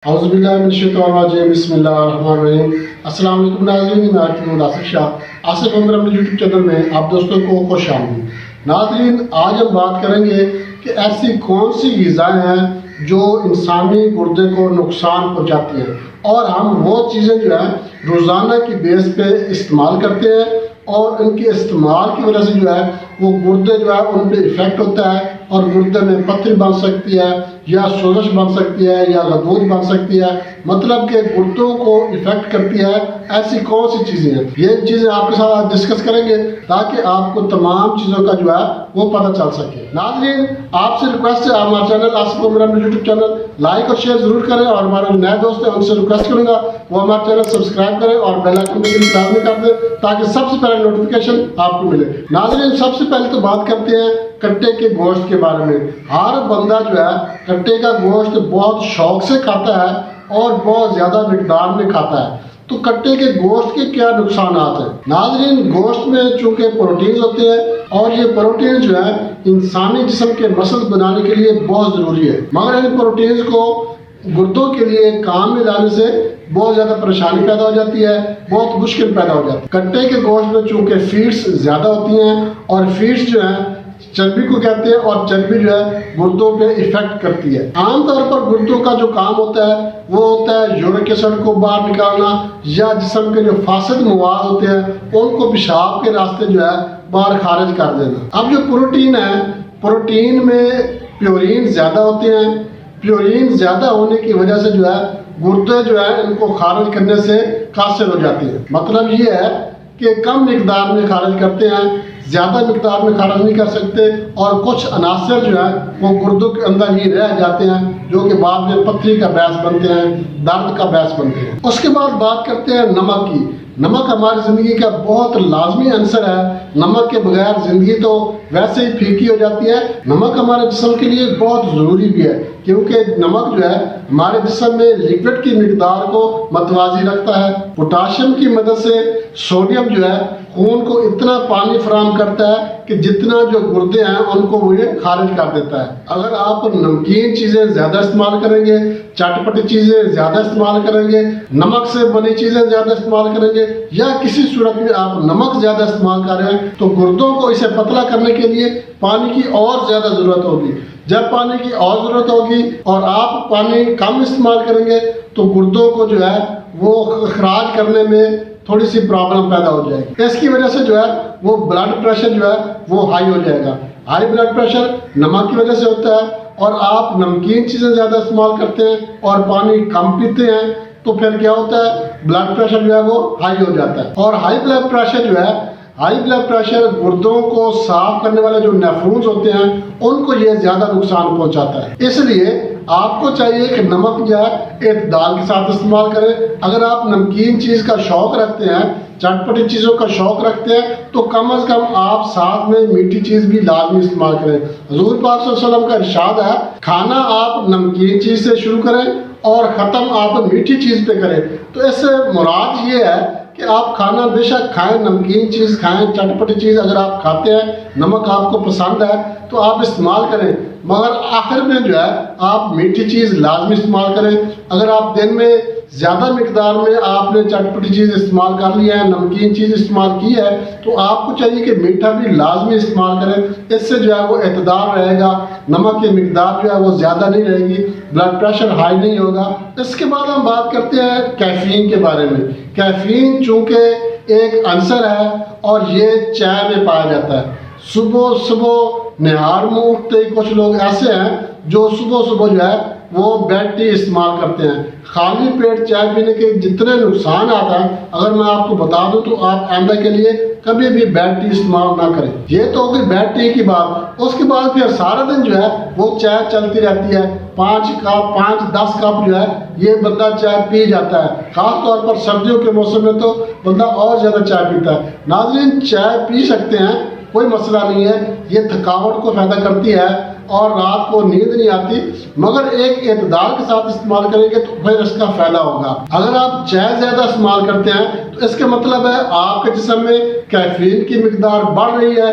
اعوذ باللہ من الشیطان الرجیم بسم اللہ الرحمن الرحیم۔ السلام علیکم ناظرین، میں آرٹی آصف شاہ آصف عمر اپنے یوٹیوب چینل میں آپ دوستوں کو خوش آمدید۔ ناظرین، آج ہم بات کریں گے کہ ایسی کون سی غذائیں ہیں جو انسانی گردے کو نقصان پہنچاتی ہیں، اور ہم وہ چیزیں جو ہیں روزانہ کی بیس پہ استعمال کرتے ہیں، اور ان کے استعمال کی وجہ سے جو ہے وہ گردے جو ہے ان پہ ایفیکٹ ہوتا ہے، اور گردے میں پتھری بن سکتی ہے، یا سوزش بن سکتی ہے، یا غدود بن سکتی ہے، مطلب کہ گردوں کو ایفیکٹ کرتی ہے۔ ایسی کون سی چیزیں ہیں، یہ چیزیں آپ کے ساتھ ڈسکس کریں گے تاکہ آپ کو تمام چیزوں کا جو ہے وہ پتہ چل سکے۔ ناظرین، آپ سے ریکویسٹ ہے، ہمارا چینل آصف عمر یوٹیوب چینل لائک اور شیئر ضرور کریں، اور ہمارے نئے دوست ہیں ان سے ریکویسٹ کروں گا وہ ہمارا چینل سبسکرائب کریں اور بیل آئکن کے لیے لازمی کر دیں تاکہ سب سے پہلے نوٹیفیکیشن آپ کو ملے۔ ناظرین، سب سے پہلے تو بات کرتے ہیں کٹے کے گوشت کے بارے میں۔ ہر بندہ جو ہے کٹے کا گوشت بہت شوق سے کھاتا ہے اور بہت زیادہ مقدار میں کھاتا ہے۔ تو کٹے کے گوشت کے کیا نقصانات ہیں؟ ناظرین، گوشت میں چونکہ پروٹینز ہوتے ہیں، اور یہ پروٹین جو ہے انسانی جسم کے مسل بنانے کے لیے بہت ضروری ہے، مگر ان پروٹینز کو گردوں کے لیے کام میں لانے سے بہت زیادہ پریشانی پیدا ہو جاتی ہے، بہت مشکل پیدا ہو جاتی ہے۔ کٹے کے گوشت میں چونکہ فیٹس زیادہ ہوتی ہیں، اور فیٹس جو ہیں چربی کو کہتے ہیں، اور چربی جو ہے گردوں پہ ایفیکٹ کرتی ہے۔ عام طور پر گردوں کا جو کام ہوتا ہے وہ ہوتا ہے یورک ایسڈ کو باہر نکالنا، یا جسم کے جو فاسد مواد ہوتے ہیں ان کو پیشاب کے راستے جو ہے باہر خارج کر دینا۔ اب جو پروٹین ہے، پروٹین میں پیورین زیادہ ہوتے ہیں، پیورین زیادہ ہونے کی وجہ سے جو ہے گردے جو ہے ان کو خارج کرنے سے قاصر ہو جاتے ہیں۔ مطلب یہ ہے کہ کم مقدار میں خارج کرتے ہیں، زیادہ مقدار میں خارج نہیں کر سکتے، اور کچھ عناصر جو ہیں وہ گردوں کے اندر ہی رہ جاتے ہیں، جو کہ بعد میں پتھری کا باعث بنتے ہیں، درد کا باعث بنتے ہیں۔ اس کے بعد بات کرتے ہیں نمک کی۔ نمک ہماری زندگی کا بہت لازمی عنصر ہے، نمک کے بغیر زندگی تو ویسے ہی پھیکی ہو جاتی ہے۔ نمک ہمارے جسم کے لیے بہت ضروری بھی ہے، کیونکہ نمک جو ہے ہمارے جسم میں لیکوڈ کی مقدار کو متوازی رکھتا ہے۔ پوٹاشیم کی مدد سے سوڈیم جو ہے خون کو اتنا پانی فراہم کرتا ہے کہ جتنا جو گردے ہیں ان کو وہ یہ خارج کر دیتا ہے۔ اگر آپ نمکین چیزیں زیادہ استعمال کریں گے، چٹپٹی چیزیں زیادہ استعمال کریں گے، نمک سے بنی چیزیں زیادہ استعمال کریں گے، یا کسی صورت میں آپ نمک زیادہ استعمال کر رہے ہیں، تو گردوں کو اسے پتلا کرنے کے لیے پانی کی اور زیادہ ضرورت ہوگی۔ جب پانی کی اور ضرورت ہوگی اور آپ پانی کم استعمال کریں گے تو گردوں کو جو ہے وہ اخراج کرنے میں تھوڑی سی پرابلم پیدا ہو جائے گی۔ اس کی وجہ سے جو ہے وہ بلڈ پریشر جو ہے وہ ہائی ہو جائے گا۔ ہائی بلڈ پریشر نمک کی وجہ سے ہوتا ہے، اور آپ نمکین چیزیں زیادہ استعمال کرتے ہیں اور پانی کم پیتے ہیں تو پھر کیا ہوتا ہے، بلڈ پریشر جو ہے وہ ہائی ہو جاتا ہے۔ اور ہائی بلڈ پریشر جو ہے، ہائی بلڈ پریشر گردوں کو صاف کرنے والے جو نیفرونز ہوتے ہیں ان کو یہ زیادہ نقصان پہنچاتا ہے۔ اس لیے آپ کو چاہیے کہ نمک جو ہے اعتدال کے ساتھ استعمال کریں۔ اگر آپ نمکین چیز کا شوق رکھتے ہیں، چٹپٹی چیزوں کا شوق رکھتے ہیں، تو کم از کم آپ ساتھ میں میٹھی چیز بھی لازمی استعمال کریں۔ حضور پاک صلی اللہ علیہ وسلم کا ارشاد ہے، کھانا آپ نمکین چیز سے شروع کریں اور ختم آپ میٹھی چیز پہ کریں۔ تو اس سے مراد یہ ہے کہ آپ کھانا بے شک کھائیں، نمکین چیز کھائیں، چٹپٹی چیز اگر آپ کھاتے ہیں، نمک آپ کو پسند ہے تو آپ استعمال کریں، مگر آخر میں جو ہے آپ میٹھی چیز لازمی استعمال کریں۔ اگر آپ دن میں زیادہ مقدار میں آپ نے چٹپٹی چیز استعمال کر لی ہے، نمکین چیز استعمال کی ہے، تو آپ کو چاہیے کہ میٹھا بھی لازمی استعمال کریں۔ اس سے جو ہے وہ اعتدال رہے گا، نمک کی مقدار جو ہے وہ زیادہ نہیں رہے گی، بلڈ پریشر ہائی نہیں ہوگا۔ اس کے بعد ہم بات کرتے ہیں کیفین کے بارے میں۔ کیفین چونکہ ایک عنصر ہے اور یہ چائے میں پایا جاتا ہے۔ صبح نہار منہ اٹھتے ہی کچھ لوگ ایسے ہیں جو صبح جو ہے وہ بیڈ ٹی استعمال کرتے ہیں۔ خالی پیٹ چائے پینے کے جتنے نقصانات ہیں اگر میں آپ کو بتا دوں تو آپ آئندہ کے لیے کبھی بھی بیڈ ٹی استعمال نہ کریں۔ یہ تو ہوگی بیڈ ٹی کی بات۔ اس کے بعد پھر سارا دن جو ہے وہ چائے چلتی رہتی ہے، 5-10 کپ جو ہے یہ بندہ چائے پی جاتا ہے۔ خاص طور پر سردیوں کے موسم میں تو بندہ اور زیادہ چائے پیتا ہے۔ ناظرین، چائے پی سکتے ہیں، کوئی مسئلہ نہیں ہے، یہ تھکاوٹ کو پیدا کرتی ہے اور رات کو نیند نہیں آتی، مگر ایک اعتدال کے ساتھ استعمال کریں گے تو پھر اس کا فائدہ ہوگا۔ اگر آپ چائے زیادہ استعمال کرتے ہیں تو اس کا مطلب ہے آپ کے جسم میں کیفین کی مقدار بڑھ رہی ہے،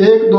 1-2